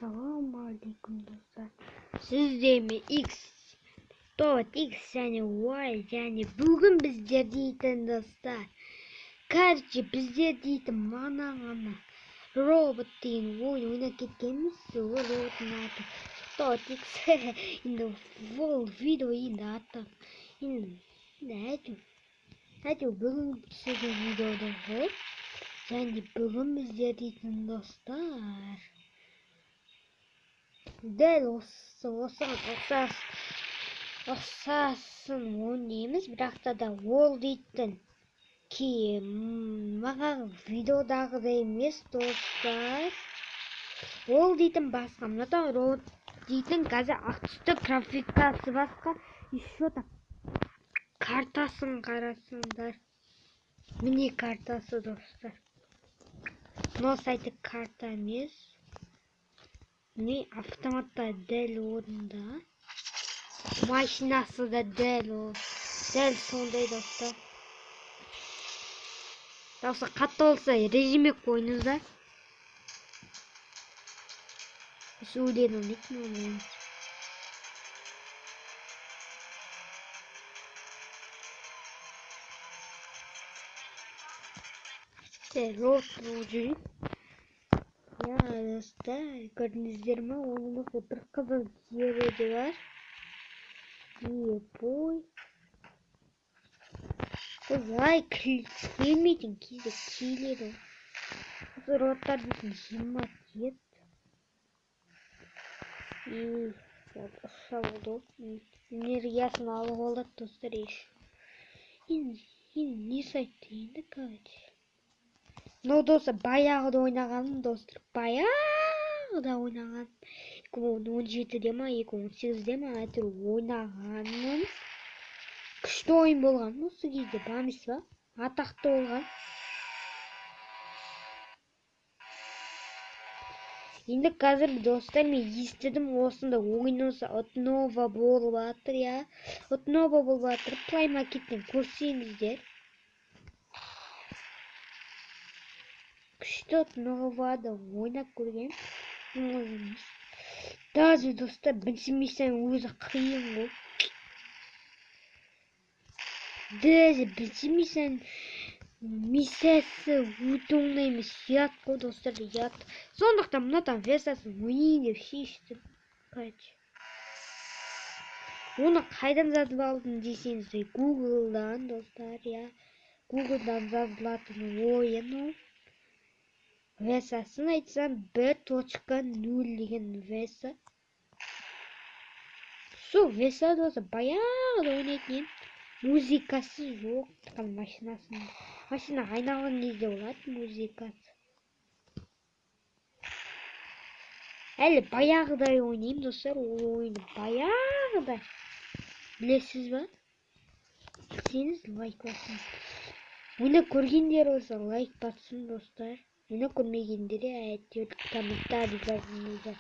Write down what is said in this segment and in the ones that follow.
Assalamualaikum dostlar. Sizlerle X yani Y yani bugün bizler deyten dostlar. Karşı bizler deyten mana robot deyin oyuna ketkenmiz o robotun adı. X şimdi full videoyu da attım. Şimdi hadi bugün sizin videoda var. Yani bugün bizler deyten dostlar. Dell Assassin oynayımız бірақ та ол дейтін ki маған видеодағы емес достар ол дейтін басқа мынау робот дейтін қазір ақ түсті графикасы басқа еще да картасын қарасыңдар міне картасы достар мынау сайты карта емес не автоматта дәл орында машинасы да дәл сондай достар дауысы қатты болса режимге қойыңыздар сөйлену дейтін рот жүрейін ya dostlar gördünüz mü onun bir kızıl yeri var iyi boy vay kıymetin kileri rotlar bütün himmet yet iyi sağ oldu enerjisini alıp oldu dostlar iş ne saytıydı kaç No dostlar bayağı da oynadım dostlar bayağı da oynadım 2017'de mi 2018'de mi әйтеуір ойнағаным күшті ойын болған осы кезде білмейсіз ба атақты болған енді қазір достар мен естідім осында ойын осы отнова болып жатыр иә отнова болып жатыр плей маркеттен көрсеңіздер күшті отновада ойнап көрген даже достар білсемесең өзі қиын ғой даже білсемесең миссиясы өте оңай емес ұят қой достар ұят сондықтан мынадан версиясын ойнайын деп шештім оны қайдан жазып алдым десеңіздер гуглдан достар иә гуглдан жазылатын ойын ол версиясын айтсам 1.0 деген версия сол версияда болса баяғыда ойнайтын едім музыкасы жоқ машина айналған кезде болады музыкасы әлі баяғыдай ойнаймын достар ол ойынды баяғыда білесіз ба білсеңіз лайк бассын ойнап көргендер болса лайк бассын достар ойнап көрмегендер әйтеуір комментарий жазыңыздар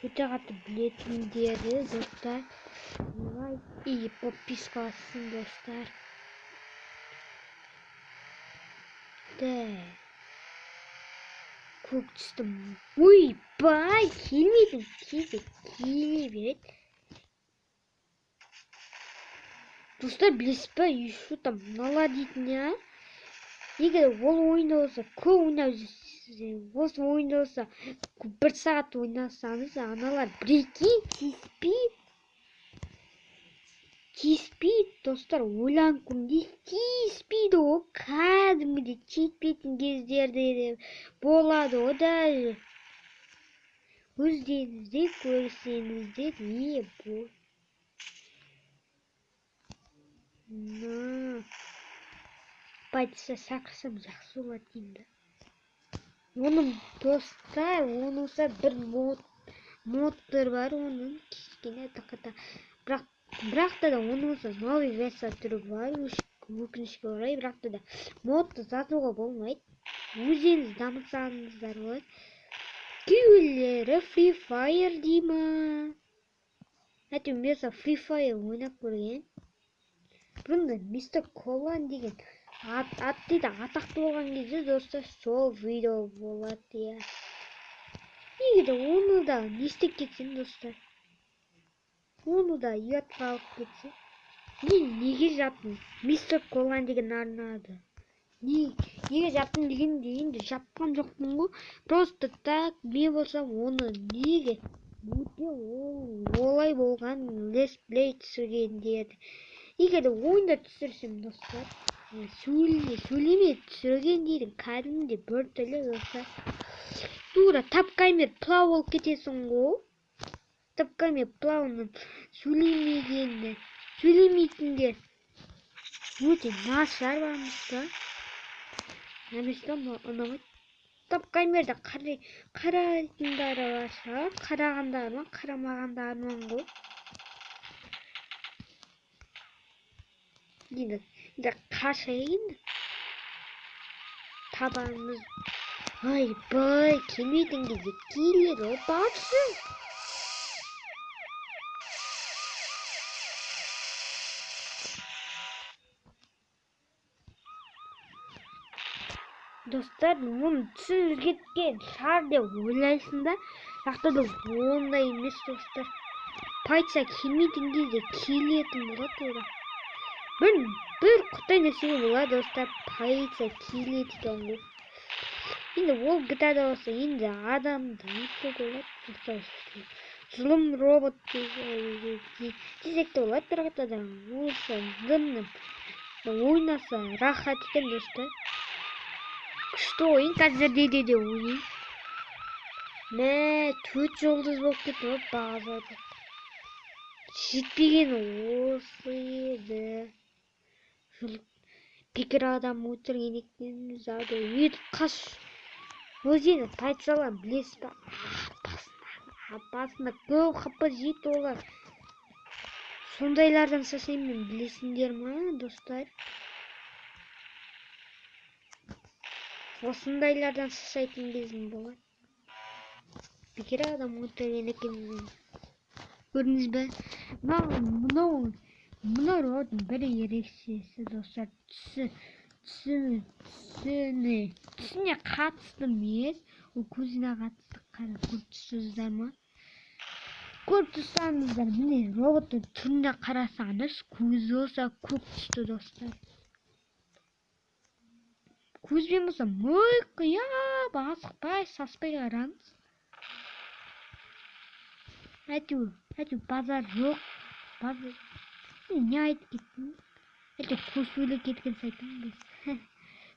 өте қатты білетіндері достар лайк и подписка бассын достар көк түсті ойбай келмейтін кезде келе береді достар білесіз ба еще там мыналар дейтін иә егер ол ойында болса көп ойнап жүрсеңіз осы ойында болса 1 сағат ойнасаңыз аналар прикинь тиіспейді достар ойланып көріңіз тиіспейді ғой кәдімгідей тиіспейтін кездерде болады ғой даже өздеріңіз де көрсеңіздер не бұл Патиса шақырсам жақсы болады деймін да оның достар онысы бір модтар бар оның кішкене тақата бірақ та онысы новый версия түрі бар өкінішке орай бірақ та модты сатуға болмайды өздеріңіз дамытсаңыздар болады кейбіреулері Free Fire дей ма әйтеуір мен Free Fire ойнап көрген бұрында мистер Колан деген атты да атақты болған кезде достар сол видео болады иә. Егер оны да не істеп кетсем достар, оны да ұятқа алып кетсе, мен неге жаптым? Мистер Колан деген арнады. Неге жаптым дегенде енді жапқан жоқпын ғой. Просто так мен болсам оны неге? Олай болған летсплей түсіргенде еді. Егер ойында түсірсем достар, сөйлеме түсірген дейді кәдімгі бір тілі достар. Тура тапкаймер плау болып кетесің ғой. Тапкаймер плауның сөйлемейтіндер өте нашар бармыз ба? Наместан ұнамайды. Тапкаймерді қарайтындары бар шығар, қарағандарынан қарамағандарынан ғой. Енді қашайын табанымыз ойбай келмейтін кезде келеді ғой бақсы. Достар, оны түсініп кеткен шығар деп ойлайсың да, жақтада ондай емес достар. Полиция келмейтін кезде келетін болады тура. Бір құттай нәрсе болады достар, полиция келеді екен ғой. Енді ол GTA-да болса, енді адамды айтып болады достар. Зұлым робот десек те болады бір қатада. Осы дымның ойнаса рахат екен достар. Күшті ойын, қазірде де ойын. Мә, 4 жұлдыз болып кетті ғой бағасы. Жетпеген осы еді. Пекер адам өлтірген екен, зады өйтіп қаш. Өзені полициялар білесіз ба? Апасында көп хп жейді олар. Сондайлардан жасаймын білесіңдер ма, достар? Осындайлардан жасайтын кезім болады. Пекер адам өлтірген екен. Көрдіңіз бе? Мынау родың бір ерекшесі достар. Түсіне қатысты емес, ол көзіне қатысты қара көріп тұрсыздар ма? Көріп тұрсаңыздар, міне роботтың түріне қарасаңыз, көзі болса көк түсті достар. Көзбен болса мұқият асықпай саспай қараңыз. Әйтеуір базар жоқ. Не айтып кеттім? Әйтеуір көп сөйлеп кеткен сайтым біз.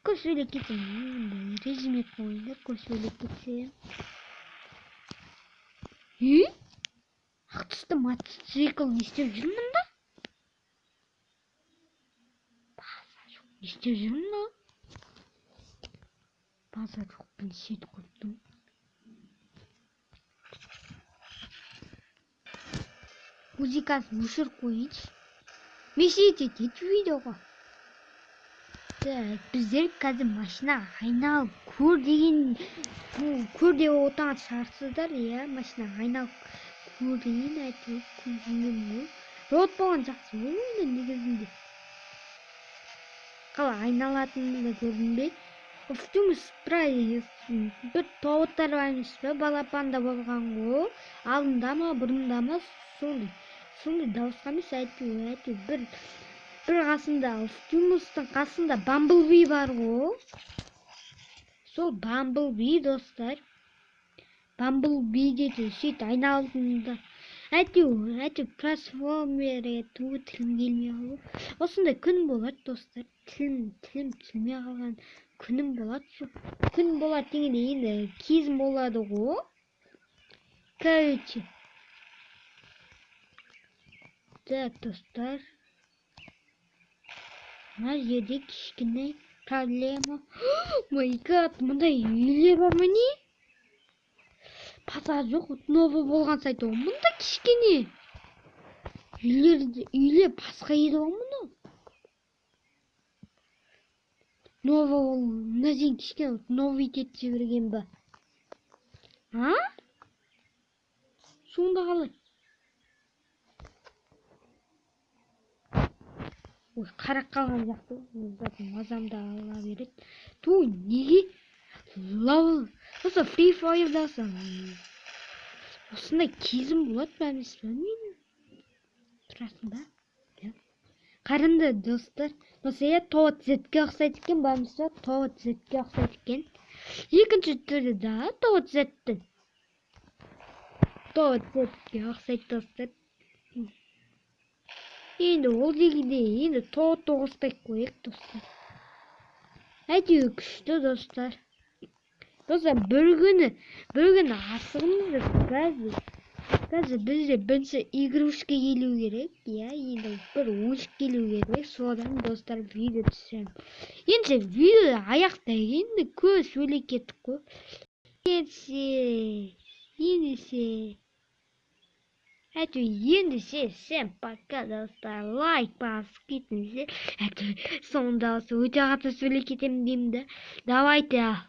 Көп сөйлеп кетсем, режиме қойыңдар, көп сөйлеп кетсем. Ақ түсті мотоцикл не істеп жүрмін да? Базар жоқ, не істеп жүрмін да? Базар жоқ, мен сет көрдім. Музыкасын өшіріп қойыншы. Мешет етеді видеоға. Біздер қазір машина айналып көр деп отырған шығарсыздар, иә, машина айналып көрейін әйтеуір көзіммен ғой. Рот болған жақсы ғой онда негізінде. Қалай айналатынымды көрдің бе? Оптимус Прайм бір тоғыттар бар емес пе, балапанда болған ғой. Алдында ма, бұрында ма, сондай дауысқа емес, әйтеуір бір қасында, Оптимустың қасында Бамблби бар ғой. Сол Бамблби достар. Бамблби деді, сөйт айналдыңда. Әйтеуір трансформерге туы тілім келмей қалды. Осындай күн болады достар. Тілім тілмей қалған күнім болады. Күн болады дегенде енді кезім болады ғой. Короче. Так, достар. Мына жерде кішкене проблема. Май гад, мұндай үйлер бар ма не? Базар жоқ, новый болған сайт ол. Мұнда кішкене үйлер басқа еді ғой мұны. Новый ол, мына жерін кішкене новый етіп жіберген ба? А? Сонда қалай? ой қарап қалған жақсы затын мазамды ала береді. Ту неге лау осы Free Fire'дасың осындай кезім болады ма емес пе менің тұрасың ба қарынды достар осы Тоот Зетке ұқсайды екен бармыз ба Тоот Зетке ұқсайды екен екінші түрі да Тоот Зеттің Тоот Зетке ұқсайды достар енді ол дегенде енді Тоотты қоспай қояйық достар әйтеуір күшті достар бір күні асығымыз қазір бізде бірінші игрушка келу керек енді бір ойыншық келу керек содан достар видео түсіремін енді видео аяқтайын көз сөйлеп кеттік қой ендеше всем пока достар лайк басып кетіңіздер сонда өте қатты сөйлеп кетемін деймін да давайте